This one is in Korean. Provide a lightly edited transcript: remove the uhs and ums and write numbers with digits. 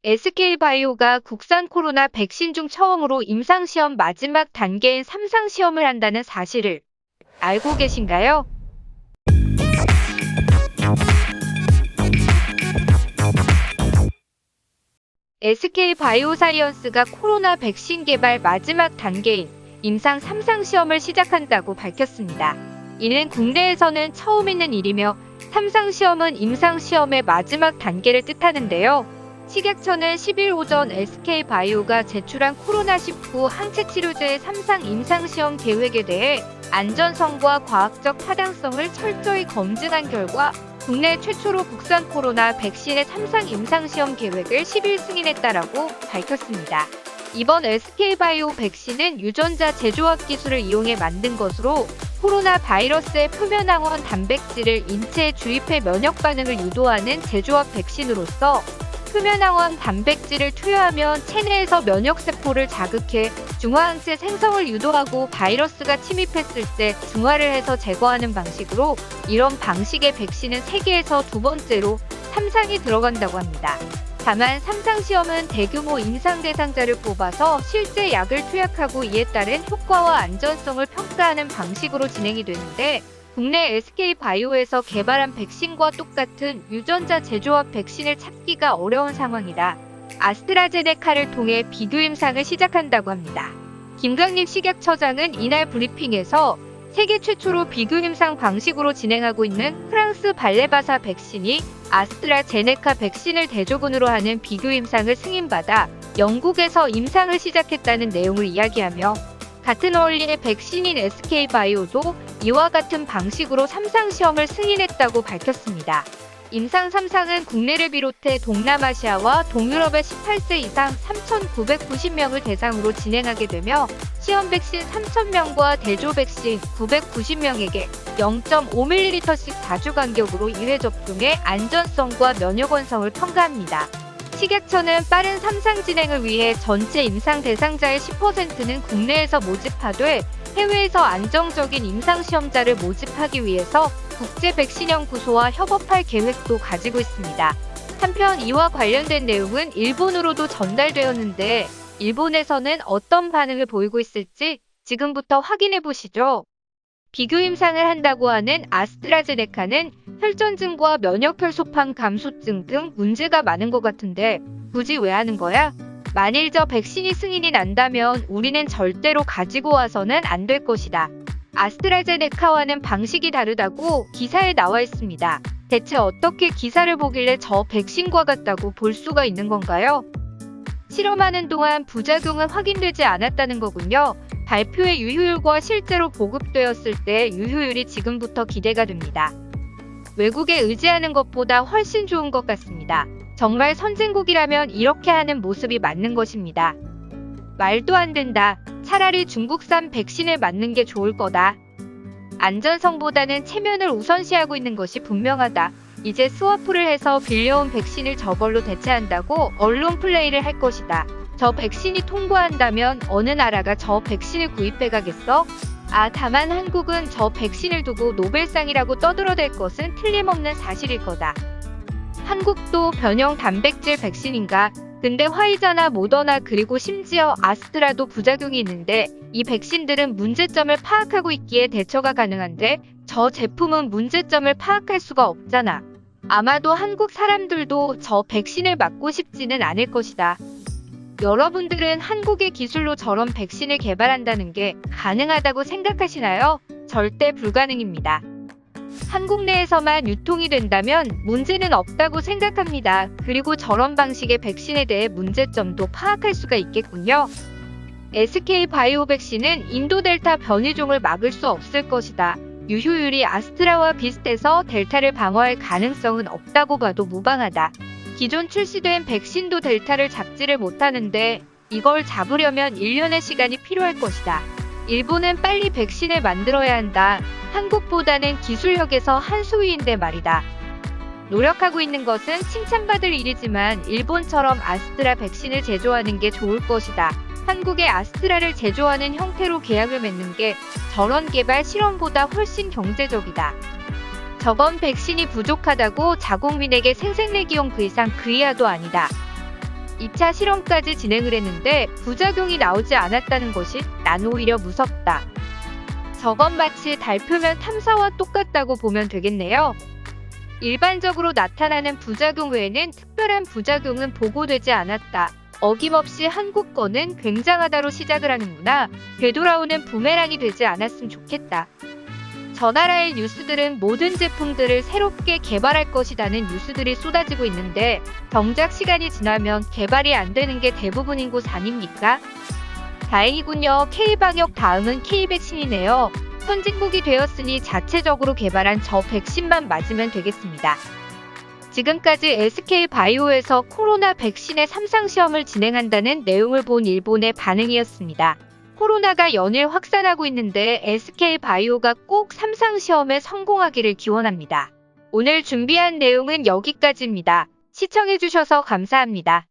SK바이오가 국산 코로나 백신 중 처음으로 임상시험 마지막 단계인 3상 시험을 한다는 사실을 알고 계신가요? SK바이오사이언스가 코로나 백신 개발 마지막 단계인 임상 3상 시험을 시작한다고 밝혔습니다. 이는 국내에서는 처음 있는 일이며 3상 시험은 임상 시험의 마지막 단계를 뜻하는데요. 식약처는 10일 오전 SK바이오가 제출한 코로나19 항체 치료제의 3상 임상시험 계획에 대해 안전성과 과학적 타당성을 철저히 검증한 결과 국내 최초로 국산 코로나 백신의 3상 임상시험 계획을 10일 승인했다라고 밝혔습니다. 이번 SK바이오 백신은 유전자 제조학 기술을 이용해 만든 것으로 코로나 바이러스의 표면항원 단백질을 인체에 주입해 면역 반응을 유도하는 제조학 백신으로서 표면항원 단백질을 투여하면 체내에서 면역세포를 자극해 중화항체 생성을 유도하고 바이러스가 침입했을 때 중화를 해서 제거하는 방식으로 이런 방식의 백신은 세계에서 두 번째로 3상이 들어간다고 합니다. 다만 3상 시험은 대규모 임상 대상자를 뽑아서 실제 약을 투약하고 이에 따른 효과와 안전성을 평가하는 방식으로 진행이 되는데 국내 SK바이오에서 개발한 백신과 똑같은 유전자 제조업 백신을 찾기가 어려운 상황이라 아스트라제네카를 통해 비교 임상을 시작한다고 합니다. 김강립 식약처장은 이날 브리핑에서 세계 최초로 비교 임상 방식으로 진행하고 있는 프랑스 발레바사 백신이 아스트라제네카 백신을 대조군으로 하는 비교 임상을 승인받아 영국에서 임상을 시작했다는 내용을 이야기하며 같은 원리의 백신인 SK바이오도 이와 같은 방식으로 3상 시험을 승인했다고 밝혔습니다. 임상 3상은 국내를 비롯해 동남아시아와 동유럽의 18세 이상 3,990명을 대상으로 진행하게 되며 시험 백신 3,000명과 대조 백신 990명에게 0.5ml씩 4주 간격으로 2회 접종해 안전성과 면역 원성을 평가합니다. 식약처는 빠른 3상 진행을 위해 전체 임상 대상자의 10%는 국내에서 모집하되 해외에서 안정적인 임상시험자를 모집하기 위해서 국제백신연구소와 협업할 계획도 가지고 있습니다. 한편 이와 관련된 내용은 일본으로도 전달되었는데 일본에서는 어떤 반응을 보이고 있을지 지금부터 확인해 보시죠. 비교 임상을 한다고 하는 아스트라제네카는 혈전증과 면역혈소판 감소증 등 문제가 많은 것 같은데 굳이 왜 하는 거야? 만일 저 백신이 승인이 난다면 우리는 절대로 가지고 와서는 안 될 것이다. 아스트라제네카와는 방식이 다르다고 기사에 나와 있습니다. 대체 어떻게 기사를 보길래 저 백신과 같다고 볼 수가 있는 건가요? 실험하는 동안 부작용은 확인되지 않았다는 거군요. 발표의 유효율과 실제로 보급되었을 때 유효율이 지금부터 기대가 됩니다. 외국에 의지하는 것보다 훨씬 좋은 것 같습니다. 정말 선진국이라면 이렇게 하는 모습이 맞는 것입니다. 말도 안 된다. 차라리 중국산 백신을 맞는 게 좋을 거다. 안전성보다는 체면을 우선시하고 있는 것이 분명하다. 이제 스와프를 해서 빌려온 백신을 저걸로 대체한다고 언론 플레이를 할 것이다. 저 백신이 통과한다면 어느 나라가 저 백신을 구입해 가겠어? 다만 한국은 저 백신을 두고 노벨상이라고 떠들어댈 것은 틀림없는 사실일 거다. 한국도 변형 단백질 백신인가? 근데 화이자나 모더나 그리고 심지어 아스트라도 부작용이 있는데 이 백신들은 문제점을 파악하고 있기에 대처가 가능한데 저 제품은 문제점을 파악할 수가 없잖아. 아마도 한국 사람들도 저 백신을 맞고 싶지는 않을 것이다. 여러분들은 한국의 기술로 저런 백신을 개발한다는 게 가능하다고 생각하시나요? 절대 불가능입니다. 한국 내에서만 유통이 된다면 문제는 없다고 생각합니다. 그리고 저런 방식의 백신에 대해 문제점도 파악할 수가 있겠군요. SK바이오 백신은 인도 델타 변이종을 막을 수 없을 것이다. 유효율이 아스트라와 비슷해서 델타를 방어할 가능성은 없다고 봐도 무방하다. 기존 출시된 백신도 델타를 잡지를 못하는데 이걸 잡으려면 1년의 시간이 필요할 것이다. 일본은 빨리 백신을 만들어야 한다. 한국보다는 기술력에서 한 수 위인데 말이다. 노력하고 있는 것은 칭찬받을 일이지만 일본처럼 아스트라 백신을 제조하는 게 좋을 것이다. 한국의 아스트라를 제조하는 형태로 계약을 맺는 게 저런 개발 실험보다 훨씬 경제적이다. 저번 백신이 부족하다고 자국민에게 생색내기용 그 이상 그 이하도 아니다. 2차 실험까지 진행을 했는데 부작용이 나오지 않았다는 것이 난 오히려 무섭다. 저건 마치 달 표면 탐사와 똑같다고 보면 되겠네요. 일반적으로 나타나는 부작용 외에는 특별한 부작용은 보고되지 않았다. 어김없이 한국 거는 굉장하다로 시작을 하는구나. 되돌아오는 부메랑이 되지 않았으면 좋겠다. 저 나라의 뉴스들은 모든 제품들을 새롭게 개발할 것이라는 뉴스들이 쏟아지고 있는데 정작 시간이 지나면 개발이 안 되는 게 대부분인 곳 아닙니까? 다행이군요. K방역 다음은 K백신이네요. 선진국이 되었으니 자체적으로 개발한 저 백신만 맞으면 되겠습니다. 지금까지 SK바이오에서 코로나 백신의 3상 시험을 진행한다는 내용을 본 일본의 반응이었습니다. 코로나가 연일 확산하고 있는데 SK바이오가 꼭 3상 시험에 성공하기를 기원합니다. 오늘 준비한 내용은 여기까지입니다. 시청해주셔서 감사합니다.